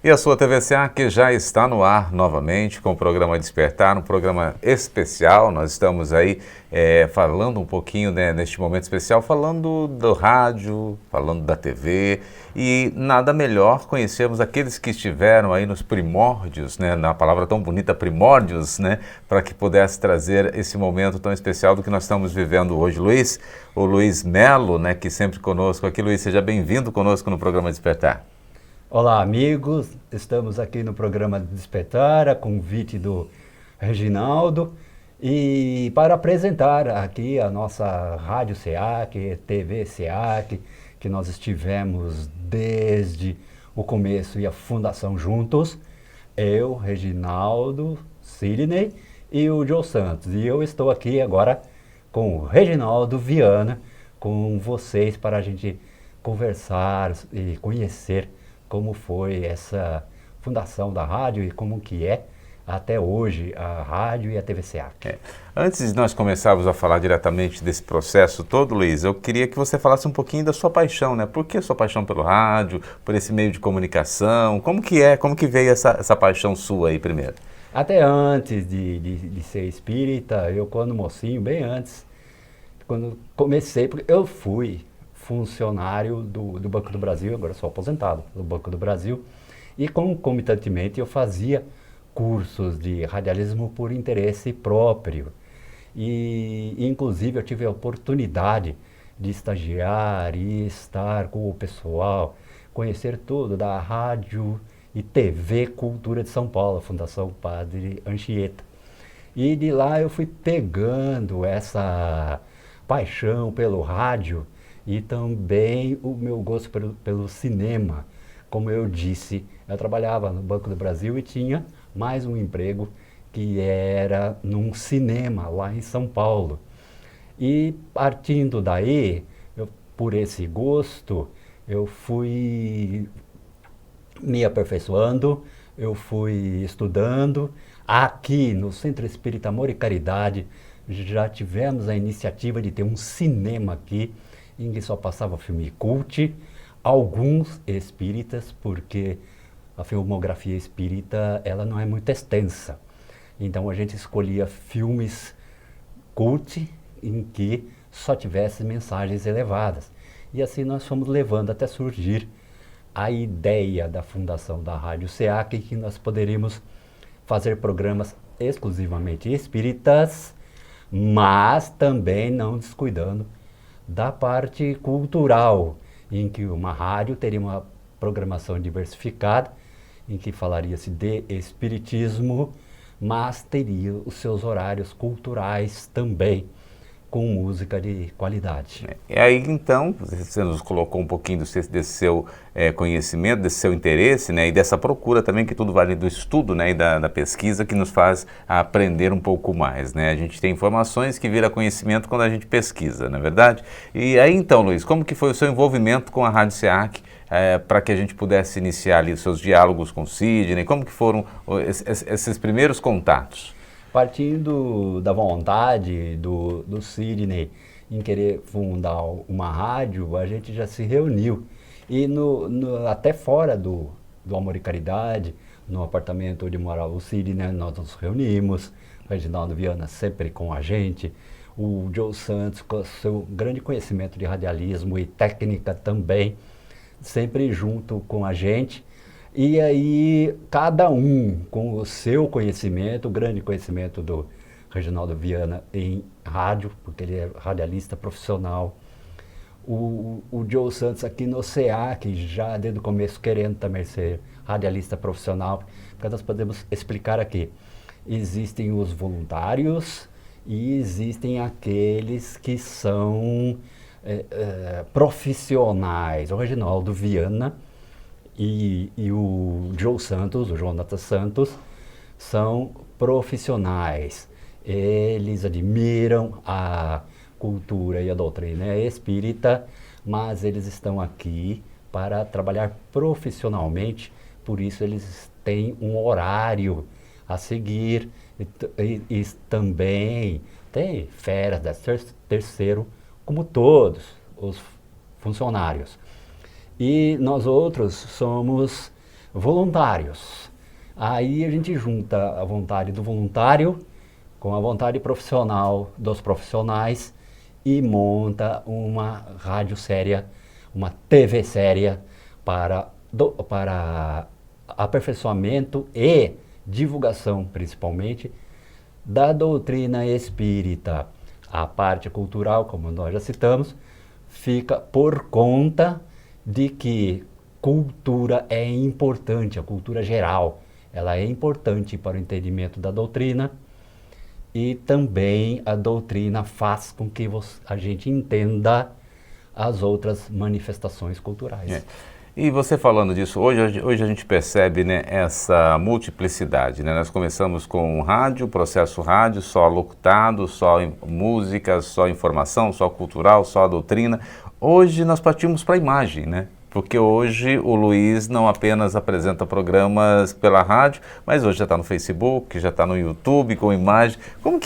E a sua TVCA que já está no ar novamente com o programa Despertar, um programa especial. Nós estamos aí falando um pouquinho, né, neste momento especial, falando do rádio, falando da TV, e nada melhor conhecermos aqueles que estiveram aí nos primórdios, né, na palavra tão bonita, primórdios, né, para que pudesse trazer esse momento tão especial do que nós estamos vivendo hoje. Luiz, o Luiz Melo, né, que sempre conosco aqui. Luiz, seja bem-vindo conosco no programa Despertar. Olá, amigos. Estamos aqui no programa Despertar, a convite do Reginaldo, e para apresentar aqui a nossa Rádio SEAC, TV SEAC, que nós estivemos desde o começo e a fundação juntos, eu, Reginaldo, Sidney e o Joe Santos. E eu estou aqui agora com o Reginaldo Viana, com vocês para a gente conversar e conhecer como foi essa fundação da rádio e como que é até hoje a rádio e a TV SEAC. Antes de nós começarmos a falar diretamente desse processo todo, Luiz, eu queria que você falasse um pouquinho da sua paixão, né? Por que sua paixão pelo rádio, por esse meio de comunicação? Como que veio essa paixão sua aí primeiro? Até antes de ser espírita, eu quando mocinho, bem antes, quando comecei, porque eu fui funcionário do Banco do Brasil, agora sou aposentado do Banco do Brasil, e concomitantemente eu fazia cursos de radialismo por interesse próprio. E inclusive eu tive a oportunidade de estagiar e estar com o pessoal, conhecer tudo da Rádio e TV Cultura de São Paulo, a Fundação Padre Anchieta. E de lá eu fui pegando essa paixão pelo rádio e também o meu gosto pelo cinema. Como eu disse, eu trabalhava no Banco do Brasil e tinha mais um emprego que era num cinema lá em São Paulo. E partindo daí, por esse gosto, eu fui me aperfeiçoando, eu fui estudando. Aqui no Centro Espírita Amor e Caridade já tivemos a iniciativa de ter um cinema aqui, em que só passava filme cult, alguns espíritas, porque a filmografia espírita ela não é muito extensa. Então a gente escolhia filmes cult em que só tivesse mensagens elevadas. E assim nós fomos levando até surgir a ideia da fundação da Rádio SEAC, que nós poderíamos fazer programas exclusivamente espíritas, mas também não descuidando da parte cultural, em que uma rádio teria uma programação diversificada, em que falaria-se de espiritismo, mas teria os seus horários culturais também, com música de qualidade. E aí então, você nos colocou um pouquinho desse seu conhecimento, desse seu interesse, né, e dessa procura também, que tudo vale do estudo, né, e da pesquisa, que nos faz aprender um pouco mais, né? A gente tem informações que vira conhecimento quando a gente pesquisa, não é verdade? E aí então, Luiz, como que foi o seu envolvimento com a Rádio SEAC para que a gente pudesse iniciar ali os seus diálogos com o Sidney? Como que foram esses primeiros contatos? Partindo da vontade do Sidney em querer fundar uma rádio, a gente já se reuniu. E até fora do Amor e Caridade, no apartamento onde morava o Sidney, nós nos reunimos. O Reginaldo Viana sempre com a gente. O Joe Santos, com seu grande conhecimento de radialismo e técnica também, sempre junto com a gente. E aí, cada um com o seu conhecimento, o grande conhecimento do Reginaldo Viana em rádio, porque ele é radialista profissional. O Joe Santos aqui no SEAC, já desde o começo querendo também ser radialista profissional, porque nós podemos explicar aqui. Existem os voluntários e existem aqueles que são profissionais. O Reginaldo Viana e o Joe Santos, o Jonathan Santos, são profissionais. Eles admiram a cultura e a doutrina espírita, mas eles estão aqui para trabalhar profissionalmente, por isso eles têm um horário a seguir e também tem férias, terceiro, como todos os funcionários. E nós outros somos voluntários. Aí a gente junta a vontade do voluntário com a vontade profissional dos profissionais e monta uma rádio séria, uma TV séria para aperfeiçoamento e divulgação, principalmente, da doutrina espírita. A parte cultural, como nós já citamos, fica por conta de que cultura é importante, a cultura geral, ela é importante para o entendimento da doutrina e também a doutrina faz com que a gente entenda as outras manifestações culturais. É. E você falando disso, hoje a gente percebe, né, essa multiplicidade, né? Nós começamos com rádio, processo rádio, só locutado, só música, só informação, só cultural, só doutrina. Hoje nós partimos para a imagem, né? Porque hoje o Luiz não apenas apresenta programas pela rádio, mas hoje já está no Facebook, já está no YouTube com imagem. Como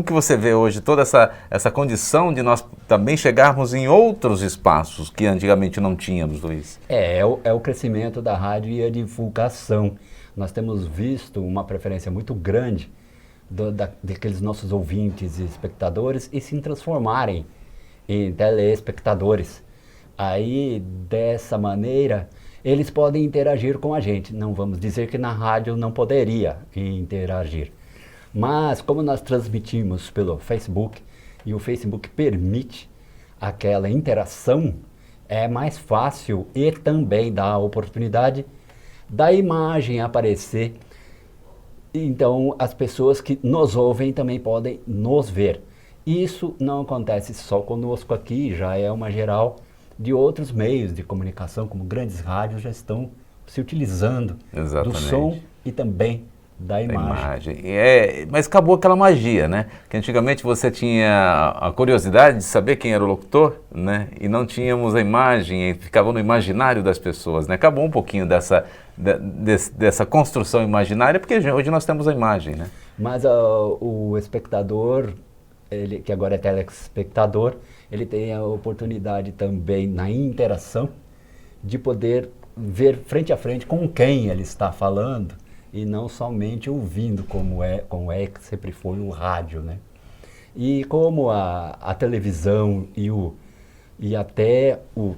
que você vê hoje toda essa condição de nós também chegarmos em outros espaços que antigamente não tínhamos, Luiz? É o crescimento da rádio e a divulgação. Nós temos visto uma preferência muito grande daqueles nossos ouvintes e espectadores e se transformarem em telespectadores. Aí, dessa maneira, eles podem interagir com a gente. Não vamos dizer que na rádio não poderia interagir. Mas, como nós transmitimos pelo Facebook, e o Facebook permite aquela interação, é mais fácil e também dá a oportunidade da imagem aparecer. Então, as pessoas que nos ouvem também podem nos ver. Isso não acontece só conosco aqui, já é uma geral de outros meios de comunicação, como grandes rádios já estão se utilizando do som e também da imagem. Mas acabou aquela magia, né? Que antigamente você tinha a curiosidade de saber quem era o locutor, né? E não tínhamos a imagem, ficava no imaginário das pessoas, né? Acabou um pouquinho dessa construção imaginária, porque hoje nós temos a imagem, né? Mas o espectador, ele, que agora é telespectador, ele tem a oportunidade também na interação de poder ver frente a frente com quem ele está falando e não somente ouvindo como que sempre foi o rádio, né? E como a televisão e até o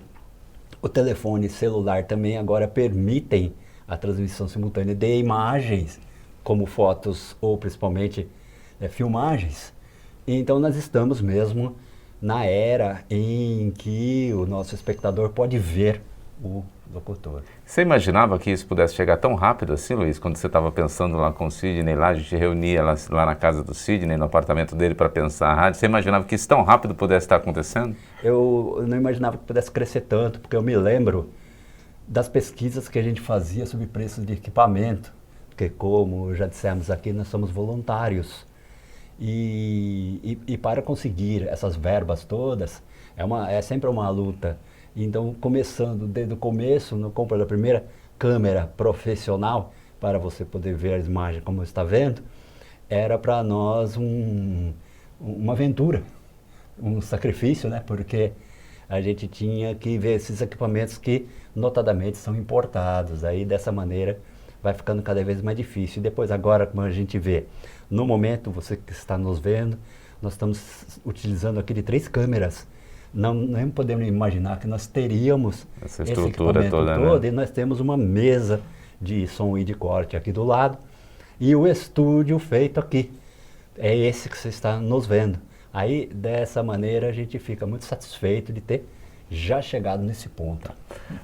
telefone celular também agora permitem a transmissão simultânea de imagens, como fotos ou principalmente filmagens, então nós estamos mesmo na era em que o nosso espectador pode ver o locutor. Você imaginava que isso pudesse chegar tão rápido assim, Luiz? Quando você estava pensando lá com o Sidney, lá a gente reunia lá na casa do Sidney, no apartamento dele, para pensar a rádio. Você imaginava que isso tão rápido pudesse estar acontecendo? Eu não imaginava que pudesse crescer tanto, porque eu me lembro das pesquisas que a gente fazia sobre preços de equipamento, porque como já dissemos aqui, nós somos voluntários. E para conseguir essas verbas todas, é sempre uma luta. Então, começando desde o começo, no compra da primeira câmera profissional, para você poder ver as imagens como está vendo, era para nós uma aventura, um sacrifício, né? Porque a gente tinha que ver esses equipamentos que, notadamente, são importados. Aí, dessa maneira, vai ficando cada vez mais difícil. E depois, agora, como a gente vê, no momento, você que está nos vendo, nós estamos utilizando aqui de 3 câmeras. Nem podemos imaginar que nós teríamos essa esse estrutura equipamento toda, todo, né? E nós temos uma mesa de som e de corte aqui do lado, e o estúdio feito aqui. É esse que você está nos vendo. Aí, dessa maneira, a gente fica muito satisfeito de ter já chegado nesse ponto.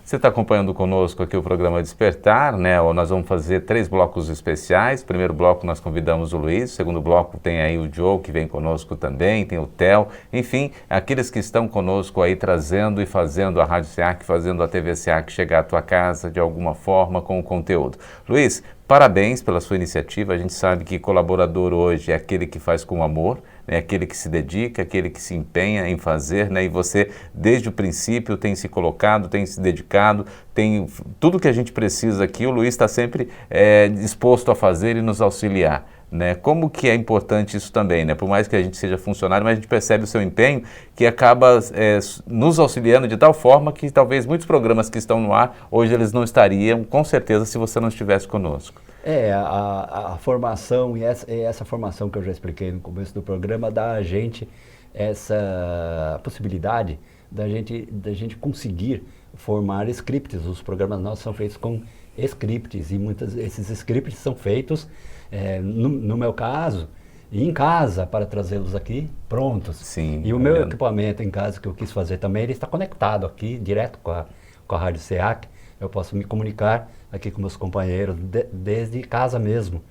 Você está acompanhando conosco aqui o programa Despertar, né? Nós vamos fazer 3 blocos especiais. Primeiro bloco nós convidamos o Luiz, segundo bloco tem aí o Joe, que vem conosco também, tem o Theo, enfim, aqueles que estão conosco aí trazendo e fazendo a Rádio SEAC, fazendo a TV SEAC chegar à tua casa de alguma forma com o conteúdo. Luiz, parabéns pela sua iniciativa. A gente sabe que colaborador hoje é aquele que faz com amor, né? Aquele que se dedica, aquele que se empenha em fazer, né? E você, desde o princípio, tem se colocado, tem se dedicado, tem tudo que a gente precisa aqui. O Luiz está sempre disposto a fazer e nos auxiliar. né? Como que é importante isso também, né? Por mais que a gente seja funcionário, mas a gente percebe o seu empenho que acaba nos auxiliando de tal forma que talvez muitos programas que estão no ar, hoje eles não estariam, com certeza, se você não estivesse conosco. A formação, e essa formação que eu já expliquei no começo do programa, dá a gente essa possibilidade da gente conseguir formar scripts. Os programas nossos são feitos com scripts, e muitos esses scripts são feitos, no meu caso, em casa, para trazê-los aqui prontos. Sim, e o meu equipamento em casa, que eu quis fazer também, ele está conectado aqui, direto com a Rádio SEAC. Eu posso me comunicar aqui com meus companheiros desde casa mesmo.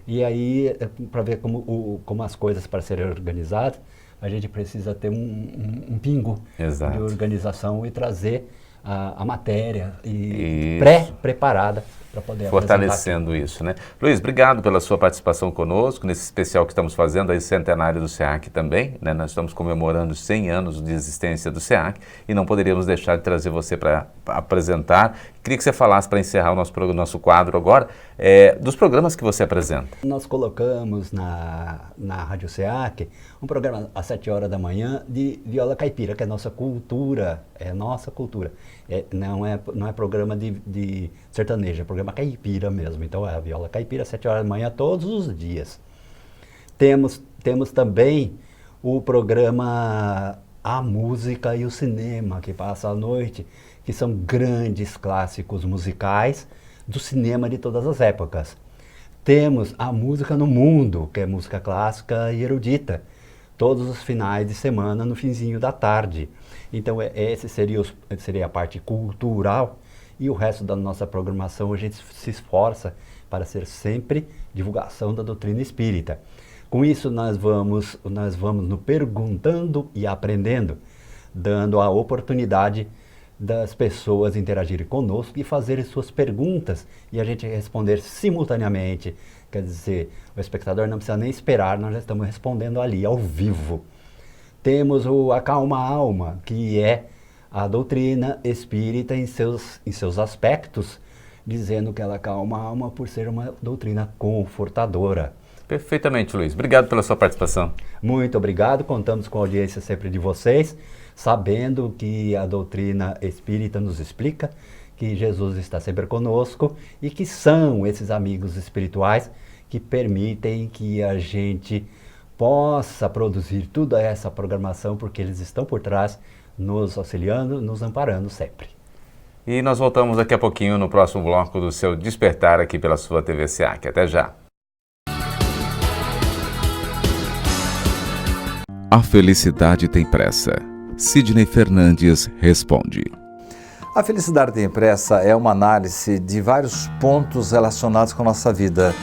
E aí, para ver como as coisas para serem organizadas, a gente precisa ter um pingo Exato. de organização e trazer a matéria e Isso. preparada para poder fortalecendo isso, né? Luiz, obrigado pela sua participação conosco, nesse especial que estamos fazendo, aí centenário do SEAC também, né? Nós estamos comemorando 100 anos de existência do SEAC e não poderíamos deixar de trazer você para apresentar. Queria que você falasse, para encerrar o nosso quadro agora, dos programas que você apresenta. Nós colocamos na Rádio SEAC um programa às 7 horas da manhã de viola caipira, que é nossa cultura, não é programa de sertanejo, é programa caipira mesmo. Então é a viola caipira, às 7 horas da manhã, todos os dias. Temos também o programa A Música e o Cinema, que passa à noite, que são grandes clássicos musicais do cinema de todas as épocas. Temos a Música no Mundo, que é música clássica e erudita, todos os finais de semana, no finzinho da tarde. Então, esse seria a parte cultural, e o resto da nossa programação a gente se esforça para ser sempre divulgação da doutrina espírita. Com isso, nós vamos no perguntando e aprendendo, dando a oportunidade das pessoas interagirem conosco e fazerem suas perguntas e a gente responder simultaneamente. Quer dizer, o espectador não precisa nem esperar, nós já estamos respondendo ali, ao vivo. Temos o Acalma a Alma, que é a doutrina espírita em seus aspectos, dizendo que ela acalma a alma por ser uma doutrina confortadora. Perfeitamente, Luiz. Obrigado pela sua participação. Muito obrigado. Contamos com a audiência sempre de vocês, sabendo que a doutrina espírita nos explica que Jesus está sempre conosco e que são esses amigos espirituais que permitem que a gente possa produzir toda essa programação, porque eles estão por trás, nos auxiliando, nos amparando sempre. E nós voltamos daqui a pouquinho no próximo bloco do seu Despertar aqui pela sua TV SEAC. Até já! A felicidade tem pressa. Sidney Fernandes responde. A felicidade tem pressa é uma análise de vários pontos relacionados com a nossa vida.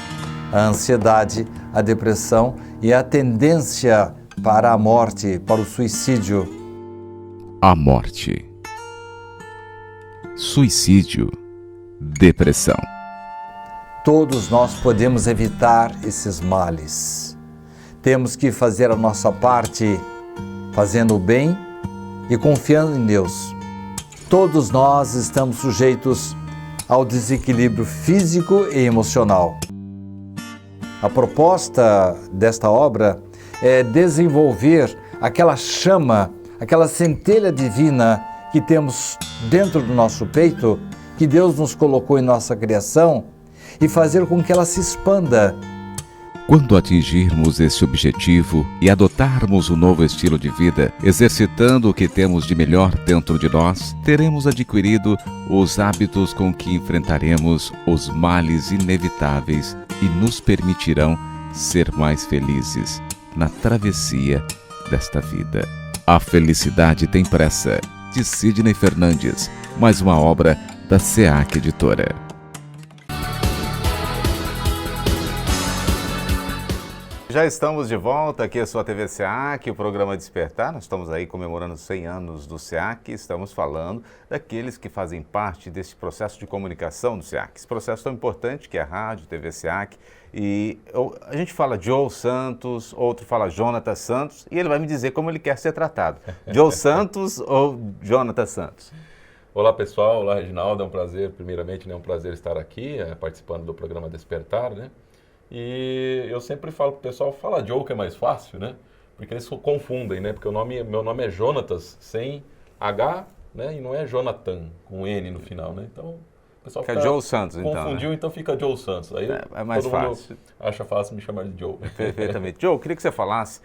A ansiedade, a depressão e a tendência para a morte, para o suicídio. A morte. Suicídio. Depressão. Todos nós podemos evitar esses males. Temos que fazer a nossa parte, fazendo o bem e confiando em Deus. Todos nós estamos sujeitos ao desequilíbrio físico e emocional. A proposta desta obra é desenvolver aquela chama, aquela centelha divina que temos dentro do nosso peito, que Deus nos colocou em nossa criação, e fazer com que ela se expanda. Quando atingirmos esse objetivo e adotarmos um novo estilo de vida, exercitando o que temos de melhor dentro de nós, teremos adquirido os hábitos com que enfrentaremos os males inevitáveis e nos permitirão ser mais felizes na travessia desta vida. A felicidade tem pressa, de Sidney Fernandes, mais uma obra da SEAC Editora. Já estamos de volta aqui a sua TV SEAC, o programa Despertar. Nós estamos aí comemorando 100 anos do SEAC, estamos falando daqueles que fazem parte desse processo de comunicação do SEAC. Esse processo tão importante que é a rádio, TV SEAC. E a gente fala Joe Santos, outro fala Jonathan Santos, e ele vai me dizer como ele quer ser tratado. Joe Santos ou Jonathan Santos? Olá pessoal, olá Reginaldo, é um prazer, primeiramente, é um prazer estar aqui participando do programa Despertar, né? E eu sempre falo pro pessoal, fala Joe que é mais fácil, né? Porque eles confundem, né? Porque meu nome é Jonatas, sem H, né? E não é Jonathan, com N no final, né? Então, o pessoal Fica Joe Santos, então. Confundiu, Né? então fica Joe Santos. Aí é mais todo fácil. mundo acha fácil me chamar de Joe. Perfeitamente. Joe, queria que você falasse,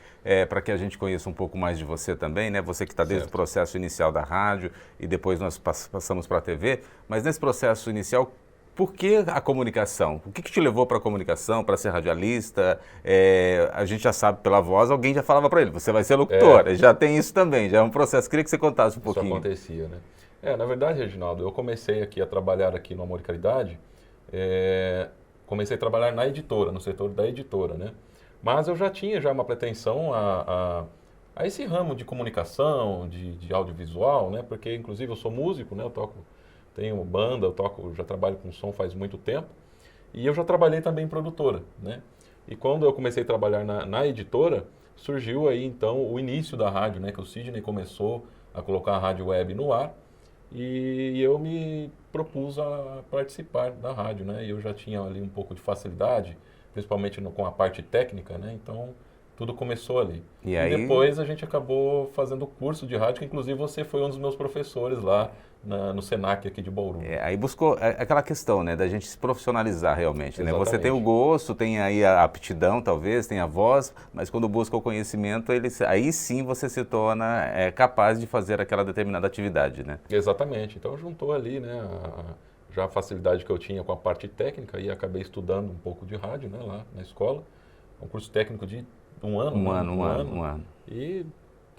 para que a gente conheça um pouco mais de você também, né? Você que está desde o processo inicial da rádio e depois nós passamos para a TV, mas nesse processo inicial, por que a comunicação? O que te levou para a comunicação, para ser radialista? A gente já sabe pela voz, alguém já falava para ele, você vai ser locutor. Já tem isso também, já é um processo. Queria que você contasse um pouquinho. Isso acontecia, né? Na verdade, Reginaldo, eu comecei aqui a trabalhar aqui no Amor e Caridade, comecei a trabalhar na editora, no setor da editora, né? Mas eu já tinha uma pretensão a esse ramo de comunicação, de audiovisual, né? Porque, inclusive, eu sou músico, né? Tenho banda, já trabalho com som faz muito tempo. E eu já trabalhei também em produtora, né? E quando eu comecei a trabalhar na editora, surgiu aí, então, o início da rádio, né? Que o Sidney começou a colocar a rádio web no ar. E eu me propus a participar da rádio, né? E eu já tinha ali um pouco de facilidade, principalmente com a parte técnica, né? Então, tudo começou ali. E depois a gente acabou fazendo o curso de rádio, que inclusive você foi um dos meus professores lá no Senac aqui de Bauru. Aí buscou aquela questão, né, da gente se profissionalizar realmente, né? Exatamente. Você tem o gosto, tem aí a aptidão talvez, tem a voz, mas quando busca o conhecimento, aí sim você se torna capaz de fazer aquela determinada atividade, né? Exatamente. Então juntou ali, né, já a facilidade que eu tinha com a parte técnica e acabei estudando um pouco de rádio, né, lá na escola. Um curso técnico de um ano. Um ano. E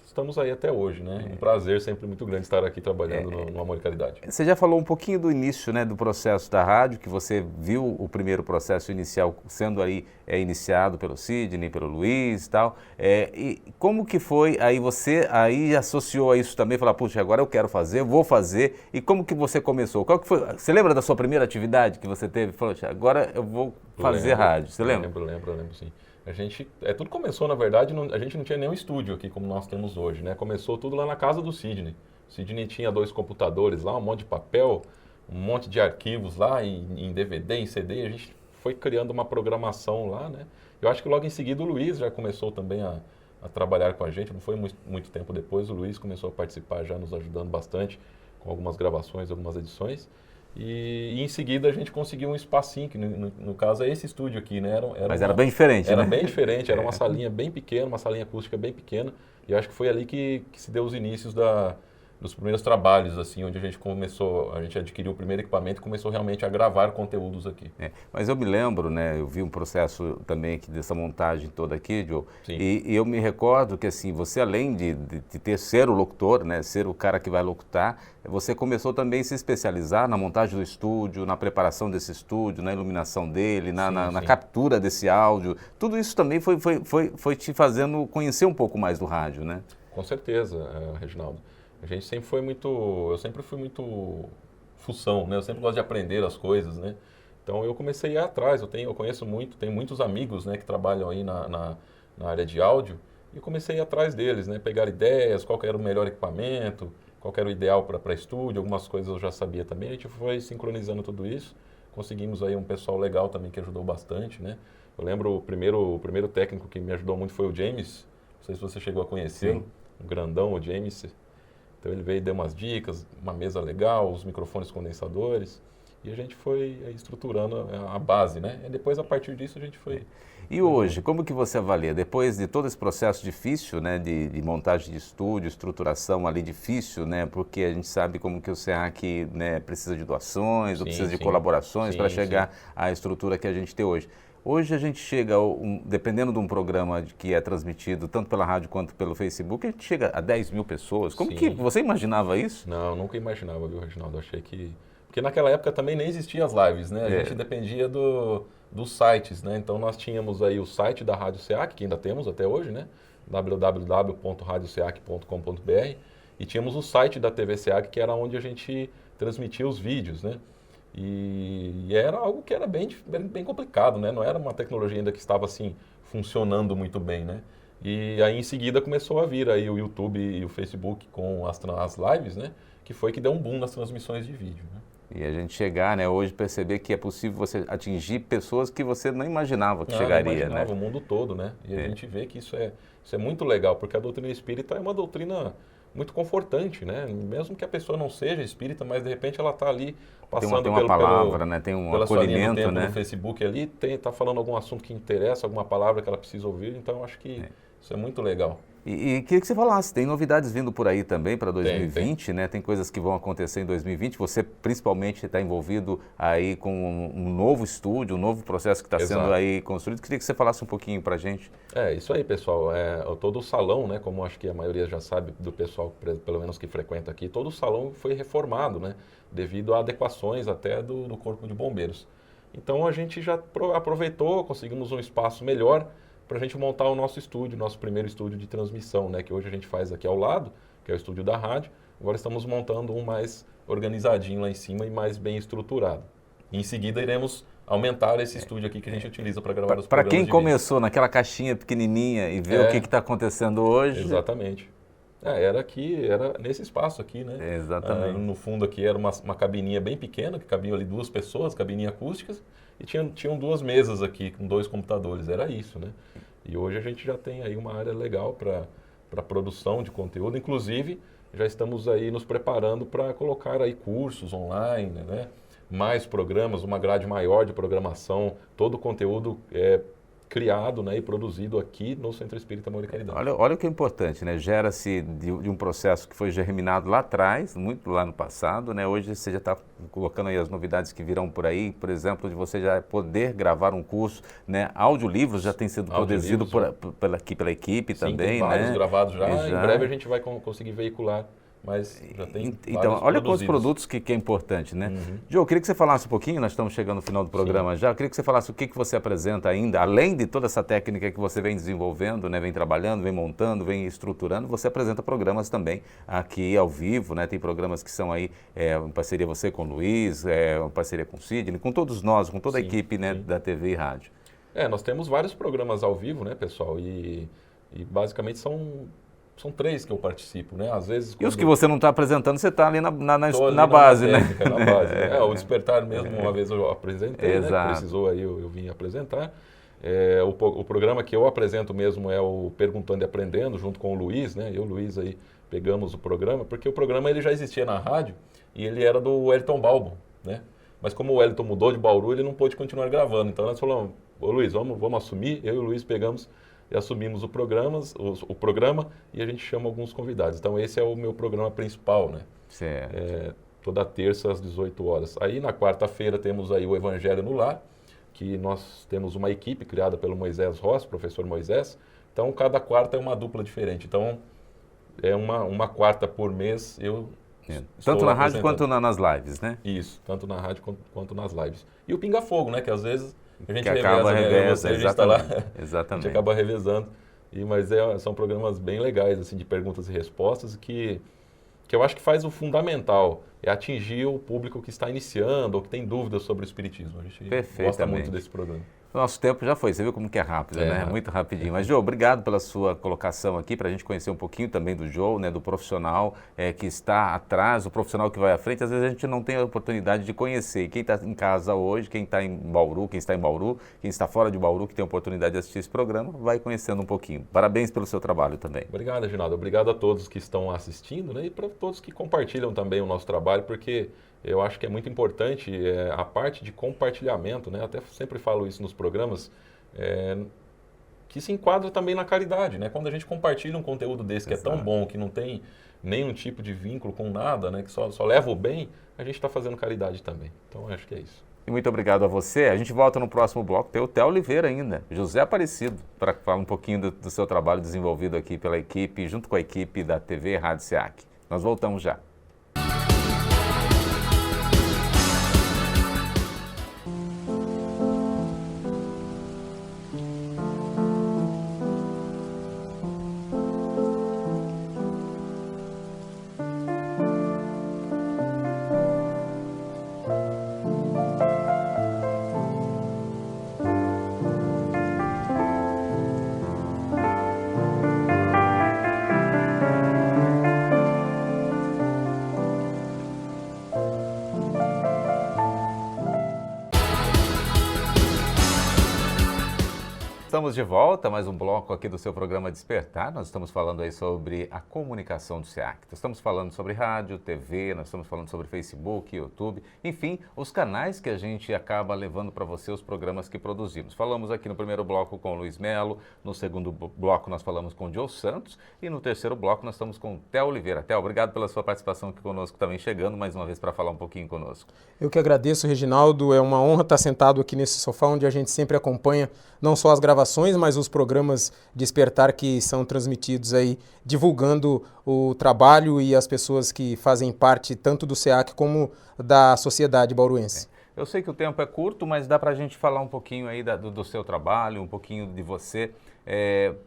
estamos aí até hoje, né? Um prazer sempre muito grande estar aqui trabalhando no Amor e Caridade. Você já falou um pouquinho do início, né, do processo da rádio, que você viu o primeiro processo inicial sendo aí iniciado pelo Sidney, pelo Luiz e tal. E como que foi, aí você associou a isso também, falar, puxa, agora eu quero fazer, vou fazer. E como que você começou? Qual que foi? Você lembra da sua primeira atividade que você teve? Falou, agora eu vou fazer rádio. Você lembra? Lembro sim. Tudo começou, na verdade, a gente não tinha nenhum estúdio aqui como nós temos hoje, né? Começou tudo lá na casa do Sidney. O Sidney tinha 2 computadores lá, um monte de papel, um monte de arquivos lá em DVD, em CD. A gente foi criando uma programação lá, né? Eu acho que logo em seguida o Luiz já começou também a trabalhar com a gente. Não foi muito tempo depois, o Luiz começou a participar já nos ajudando bastante com algumas gravações, algumas edições. E em seguida a gente conseguiu um espacinho, que no caso é esse estúdio aqui, né? Era bem diferente, Era né? bem diferente, era uma salinha bem pequena, uma salinha acústica bem pequena. E eu acho que foi ali que se deu os inícios dos primeiros trabalhos, assim, onde a gente adquiriu o primeiro equipamento e começou realmente a gravar conteúdos aqui. Mas eu me lembro, né, eu vi um processo também aqui dessa montagem toda aqui, Joe, Sim. E eu me recordo que, assim, você além de ser o locutor, né, ser o cara que vai locutar, você começou também a se especializar na montagem do estúdio, na preparação desse estúdio, na iluminação dele, na captura desse áudio. Tudo isso também foi te fazendo conhecer um pouco mais do rádio, né? Com certeza, Reginaldo. Eu sempre fui muito fução, né? Eu sempre gosto de aprender as coisas, né? Então eu comecei a ir atrás, eu conheço muito, tenho muitos amigos, né, que trabalham aí na área de áudio, e comecei a ir atrás deles, né? Pegar ideias, qual que era o melhor equipamento, qual que era o ideal para estúdio, algumas coisas eu já sabia também, a gente foi sincronizando tudo isso, conseguimos aí um pessoal legal também que ajudou bastante, né? Eu lembro o primeiro técnico que me ajudou muito foi o James, não sei se você chegou a conhecê-lo, um grandão, o James. Então ele veio e deu umas dicas, uma mesa legal, os microfones condensadores, e a gente foi estruturando a base, né? E depois, a partir disso, a gente foi... E hoje, como que você avalia, depois de todo esse processo difícil, né, de montagem de estúdio, estruturação ali difícil, né, porque a gente sabe como que o SEAC, né, precisa de doações, ou precisa de colaborações para chegar à estrutura que a gente tem hoje. Hoje a gente chega, dependendo de um programa que é transmitido tanto pela rádio quanto pelo Facebook, a gente chega a 10 mil pessoas. Como que você imaginava isso? Não, nunca imaginava, viu, Reginaldo? Achei que... Porque naquela época também nem existiam as lives, né? A gente dependia dos sites, né? Então nós tínhamos aí o site da Rádio SEAC, que ainda temos até hoje, né? www.radioseac.com.br, e tínhamos o site da TV SEAC, que era onde a gente transmitia os vídeos, né? E era algo que era bem complicado, né? Não era uma tecnologia ainda que estava assim funcionando muito bem, né? E aí em seguida começou a vir aí o YouTube e o Facebook com as lives, né? Que foi que deu um boom nas transmissões de vídeo, né? E a gente chegar, né, hoje perceber que é possível você atingir pessoas que você não imaginava que Não chegaria, imaginava, né? o mundo todo, né? E a gente vê que isso é muito legal, porque a doutrina espírita é uma doutrina muito confortante, né? Mesmo que a pessoa não seja espírita, mas de repente ela está ali passando tem uma palavra, né? Tem um pela sua linha do acolhimento, tempo né? no Facebook ali, tá falando algum assunto que interessa, alguma palavra que ela precisa ouvir, então eu acho que isso é muito legal. E queria que você falasse, tem novidades vindo por aí também para 2020, né? Tem coisas que vão acontecer em 2020. Você principalmente está envolvido aí com um novo estúdio, um novo processo que está sendo aí construído. Queria que você falasse um pouquinho para a gente. É, isso aí, pessoal. Todo o salão, né? Como acho que a maioria já sabe do pessoal, pelo menos que frequenta aqui, todo o salão foi reformado, né? Devido a adequações até do Corpo de Bombeiros. Então a gente já aproveitou, conseguimos um espaço melhor para a gente montar o nosso estúdio, nosso primeiro estúdio de transmissão, né, que hoje a gente faz aqui ao lado, que é o estúdio da rádio. Agora estamos montando um mais organizadinho lá em cima e mais bem estruturado. E em seguida iremos aumentar esse estúdio aqui que a gente utiliza para gravar os programas. Para quem de começou naquela caixinha pequenininha e ver o que está acontecendo hoje. Exatamente. Era nesse espaço aqui, né? Exatamente. No fundo aqui era uma cabininha bem pequena, que cabiam ali 2 pessoas, cabininha acústicas, e tinham 2 mesas aqui com 2 computadores, era isso, né? E hoje a gente já tem aí uma área legal para produção de conteúdo, inclusive já estamos aí nos preparando para colocar aí cursos online, né? Mais programas, uma grade maior de programação, todo o conteúdo criado, né, e produzido aqui no Centro Espírita Amor e Caridade. Olha o que é importante, né? Gera-se de um processo que foi germinado lá atrás, muito lá no passado, né? Hoje você já está colocando aí as novidades que virão por aí, por exemplo, de você já poder gravar um curso, né? Audiolivros já tem sido produzido pela equipe. Sim, também, tem vários, né? Gravados já. Em breve a gente vai conseguir veicular. Mas já tem então, olha quantos produtos que é importante, né? Joe, eu queria que você falasse um pouquinho, nós estamos chegando no final do programa já, eu queria que você falasse o que você apresenta ainda, além de toda essa técnica que você vem desenvolvendo, né? Vem trabalhando, vem montando, vem estruturando, você apresenta programas também aqui ao vivo, né? Tem programas que são aí, em parceria você com o Luiz, em parceria com o Sidney, com todos nós, com toda a equipe, né, da TV e rádio. Nós temos vários programas ao vivo, né, pessoal? E basicamente são 3 que eu participo, né? Às vezes... E os que você não está apresentando, você está ali na base, né? Na base, né? O Despertar mesmo, uma vez eu apresentei, Exato. Né? Precisou aí, eu vim apresentar. O programa que eu apresento mesmo é o Perguntando e Aprendendo, junto com o Luiz, né? Eu e o Luiz aí pegamos o programa, porque o programa ele já existia na rádio e ele era do Wellington Balbo, né? Mas como o Wellington mudou de Bauru, ele não pôde continuar gravando. Então nós falamos, ô Luiz, vamos assumir. Eu e o Luiz pegamos e assumimos o programa e a gente chama alguns convidados. Então esse é o meu programa principal, né? Certo. Toda terça às 18 horas. Aí na quarta-feira temos aí o Evangelho no Lar, que nós temos uma equipe criada pelo Moisés Ross, professor Moisés. Então cada quarta é uma dupla diferente. Então é uma quarta por mês tanto na rádio quanto nas lives, né? Isso, tanto na rádio quanto nas lives. E o Pinga Fogo, né? Que às vezes a gente reveza, a gente está lá, exatamente. A gente acaba revezando. Mas são programas bem legais, assim, de perguntas e respostas, que eu acho que faz o fundamental, é atingir o público que está iniciando ou que tem dúvidas sobre o Espiritismo. A gente gosta muito desse programa. O nosso tempo já foi, você viu como que é rápido, né? Muito rapidinho. Mas, Joe, obrigado pela sua colocação aqui, para a gente conhecer um pouquinho também do Joe, né? Do profissional que está atrás, o profissional que vai à frente. Às vezes a gente não tem a oportunidade de conhecer. E quem está em casa hoje, quem está em Bauru, quem está fora de Bauru, que tem a oportunidade de assistir esse programa, vai conhecendo um pouquinho. Parabéns pelo seu trabalho também. Obrigado, Reginaldo. Obrigado a todos que estão assistindo, né? E para todos que compartilham também o nosso trabalho, porque eu acho que é muito importante a parte de compartilhamento, né? Até sempre falo isso nos programas, que se enquadra também na caridade, né? Quando a gente compartilha um conteúdo desse que é tão bom, que não tem nenhum tipo de vínculo com nada, né? Que só leva o bem, a gente está fazendo caridade também. Então, eu acho que é isso. E muito obrigado a você. A gente volta no próximo bloco. Tem o Theo Oliveira ainda, José Aparecido, para falar um pouquinho do seu trabalho desenvolvido aqui pela equipe, junto com a equipe da TV e Rádio SEAC. Nós voltamos já. estamos de volta, mais um bloco aqui do seu programa Despertar. Nós estamos falando aí sobre a comunicação do SEAC. Nós estamos falando sobre rádio, TV, nós estamos falando sobre Facebook, YouTube, enfim, os canais que a gente acaba levando para você os programas que produzimos. Falamos aqui no primeiro bloco com o Luiz Melo, no segundo bloco nós falamos com o Joe Santos e no terceiro bloco nós estamos com o Theo Oliveira. Theo, obrigado pela sua participação aqui conosco, também chegando mais uma vez para falar um pouquinho conosco. Eu que agradeço, Reginaldo. É uma honra estar sentado aqui nesse sofá onde a gente sempre acompanha não só as gravações, mas os programas Despertar que são transmitidos aí, divulgando o trabalho e as pessoas que fazem parte tanto do SEAC como da sociedade bauruense. Eu sei que o tempo é curto, mas dá para a gente falar um pouquinho aí do seu trabalho, um pouquinho de você,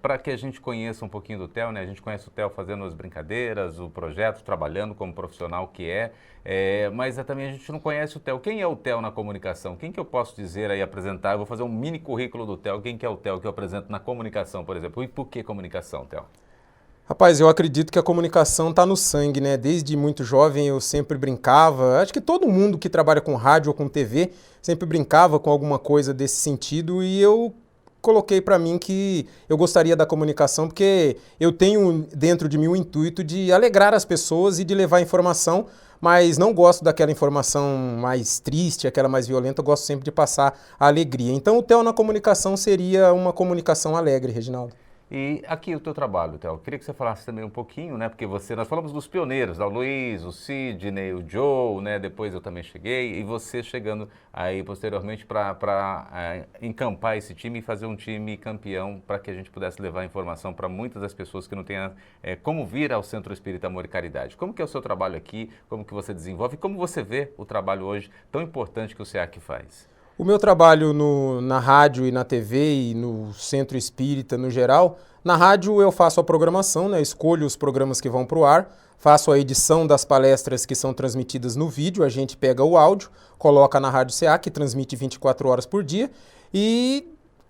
para que a gente conheça um pouquinho do Theo, né? A gente conhece o Theo fazendo as brincadeiras, o projeto, trabalhando como profissional que mas também a gente não conhece o Theo. Quem é o Theo na comunicação? Quem que eu posso dizer aí, apresentar? Eu vou fazer um mini currículo do Theo. Quem que é o Theo que eu apresento na comunicação, por exemplo? E por que comunicação, Theo? Rapaz, eu acredito que a comunicação está no sangue, né? Desde muito jovem eu sempre brincava, acho que todo mundo que trabalha com rádio ou com TV sempre brincava com alguma coisa desse sentido e eu coloquei para mim que eu gostaria da comunicação porque eu tenho dentro de mim o intuito de alegrar as pessoas e de levar informação, mas não gosto daquela informação mais triste, aquela mais violenta, eu gosto sempre de passar a alegria. Então o Theo na comunicação seria uma comunicação alegre, Reginaldo. E aqui o teu trabalho, Theo, eu queria que você falasse também um pouquinho, né, porque nós falamos dos pioneiros, o Luiz, o Sidney, o Joe, né, depois eu também cheguei, e você chegando aí posteriormente para encampar esse time e fazer um time campeão para que a gente pudesse levar informação para muitas das pessoas que não têm como vir ao Centro Espírita Amor e Caridade. Como que é o seu trabalho aqui, como que você desenvolve e como você vê o trabalho hoje tão importante que o SEAC faz? O meu trabalho na rádio e na TV e no Centro Espírita no geral, na rádio eu faço a programação, né? Escolho os programas que vão para o ar, faço a edição das palestras que são transmitidas no vídeo, a gente pega o áudio, coloca na Rádio SEAC, que transmite 24 horas por dia, e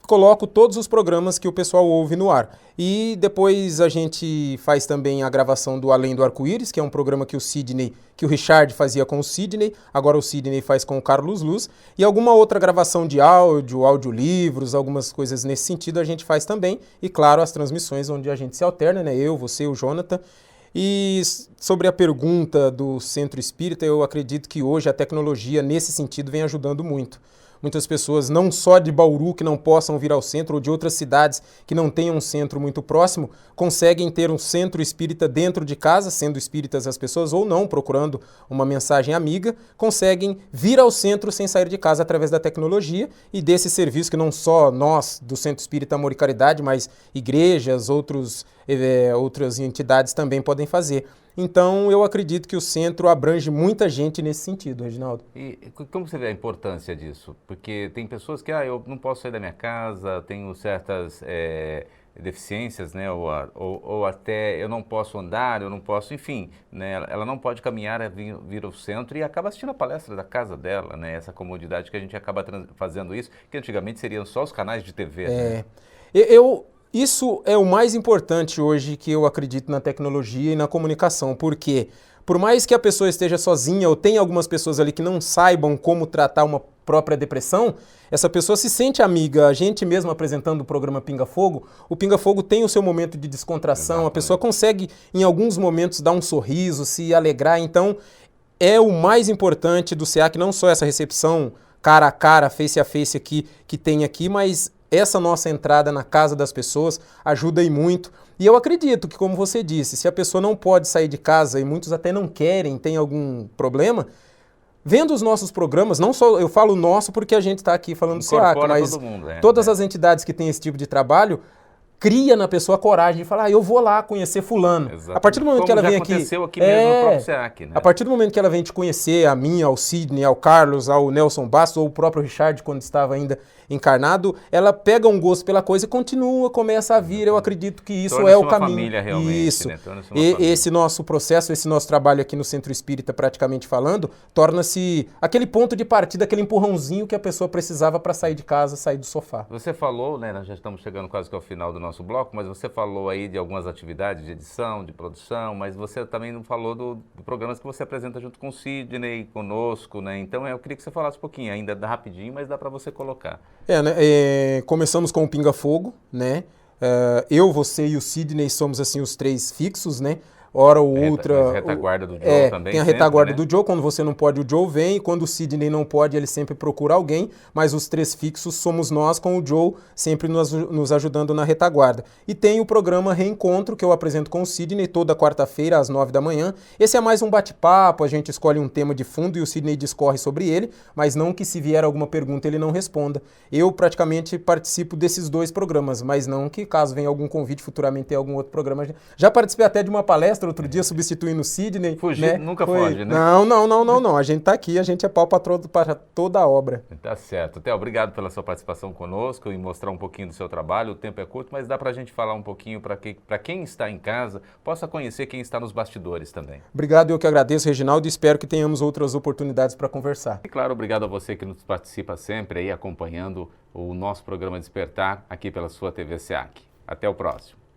coloco todos os programas que o pessoal ouve no ar. E depois a gente faz também a gravação do Além do Arco-Íris, que é um programa que o Richard fazia com o Sidney, agora o Sidney faz com o Carlos Luz, e alguma outra gravação de áudio, audiolivros, algumas coisas nesse sentido a gente faz também, e claro, as transmissões onde a gente se alterna, né? Eu, você, o Jonathan. E sobre a pergunta do Centro Espírita, eu acredito que hoje a tecnologia nesse sentido vem ajudando muito. Muitas pessoas, não só de Bauru, que não possam vir ao centro, ou de outras cidades que não tenham um centro muito próximo, conseguem ter um centro espírita dentro de casa, sendo espíritas as pessoas ou não, procurando uma mensagem amiga, conseguem vir ao centro sem sair de casa através da tecnologia e desse serviço que não só nós, do Centro Espírita Amor e Caridade, mas igrejas, outras entidades também podem fazer. Então, eu acredito que o centro abrange muita gente nesse sentido, Reginaldo. E como você vê a importância disso? Porque tem pessoas que, eu não posso sair da minha casa, tenho certas deficiências, né? Ou até eu não posso andar, eu não posso, enfim, né? Ela não pode caminhar, vir ao centro e acaba assistindo a palestra da casa dela, né? Essa comodidade que a gente acaba fazendo isso, que antigamente seriam só os canais de TV, né? Isso é o mais importante hoje que eu acredito na tecnologia e na comunicação, porque por mais que a pessoa esteja sozinha ou tenha algumas pessoas ali que não saibam como tratar uma própria depressão, essa pessoa se sente amiga. A gente mesmo apresentando o programa Pinga Fogo, o Pinga Fogo tem o seu momento de descontração, exatamente. A pessoa consegue em alguns momentos dar um sorriso, se alegrar, então é o mais importante do SEAC, não só essa recepção cara a cara, face a face aqui, que tem aqui, mas essa nossa entrada na casa das pessoas ajuda aí muito. E eu acredito que, como você disse, se a pessoa não pode sair de casa, e muitos até não querem, tem algum problema, vendo os nossos programas, não só eu falo nosso porque a gente está aqui falando do SEAC, mas todo mundo, todas as entidades que têm esse tipo de trabalho, cria na pessoa a coragem de falar, eu vou lá conhecer fulano. Exatamente. A partir do momento que ela vem aqui, aconteceu aqui mesmo no próprio SEAC, né? A partir do momento que ela vem te conhecer, a mim, ao Sidney, ao Carlos, ao Nelson Bastos, ou o próprio Richard, quando estava ainda encarnado, ela pega um gosto pela coisa e continua, começa a vir. Eu acredito que isso é o caminho. Família, realmente, isso. Né? Esse nosso processo, esse nosso trabalho aqui no Centro Espírita, praticamente falando, torna-se aquele ponto de partida, aquele empurrãozinho que a pessoa precisava para sair de casa, sair do sofá. Você falou, né? Nós já estamos chegando quase que ao final do nosso bloco, mas você falou aí de algumas atividades de edição, de produção, mas você também não falou de programas que você apresenta junto com o Sidney, conosco, né? Então eu queria que você falasse um pouquinho, ainda dá rapidinho, mas dá para você colocar. Começamos com o Pinga Fogo, né? Eu, você e o Sidney somos assim os três fixos, né? Hora ou outra. Retaguarda do Joe também. Tem a sempre, retaguarda né? do Joe. Quando você não pode, o Joe vem. E quando o Sidney não pode, ele sempre procura alguém. Mas os três fixos somos nós, com o Joe sempre nos ajudando na retaguarda. E tem o programa Reencontro, que eu apresento com o Sidney toda quarta-feira, às 9 da manhã. Esse é mais um bate-papo, a gente escolhe um tema de fundo e o Sidney discorre sobre ele, mas não que se vier alguma pergunta ele não responda. Eu praticamente participo desses dois programas, mas não que caso venha algum convite futuramente ter algum outro programa. Já participei até de uma palestra outro dia, substituindo o Sidney. Fugir, né? nunca foge, né? Não. A gente tá aqui, a gente é pau para toda a obra. Tá certo. Theo, obrigado pela sua participação conosco e mostrar um pouquinho do seu trabalho. O tempo é curto, mas dá pra gente falar um pouquinho para quem está em casa, possa conhecer quem está nos bastidores também. Obrigado, eu que agradeço, Reginaldo, e espero que tenhamos outras oportunidades para conversar. E claro, obrigado a você que nos participa sempre aí acompanhando o nosso programa Despertar aqui pela sua TV SEAC. Até o próximo.